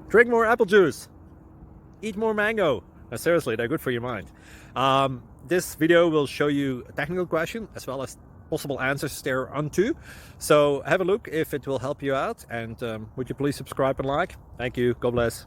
Drink more apple juice. Eat more mango. Seriously, they're good for your mind. This video will show you a technical question as well as possible answers thereunto. So have a look if it will help you out, and would you please subscribe and like? Thank you. God bless.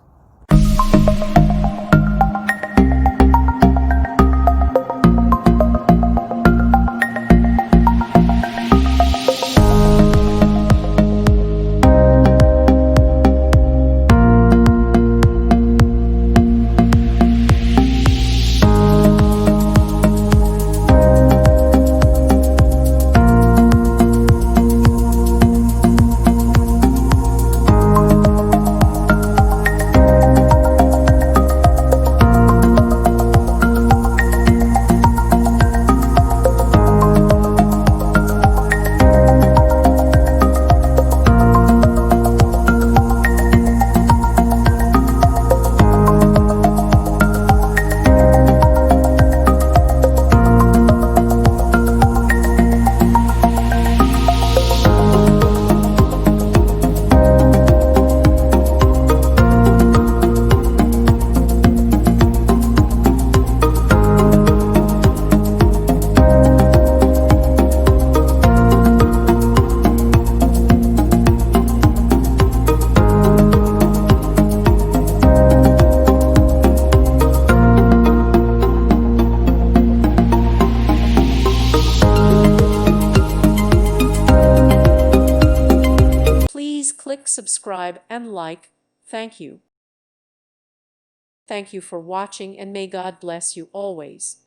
Please click subscribe and like. Thank you. Thank you for watching, and may God bless you always.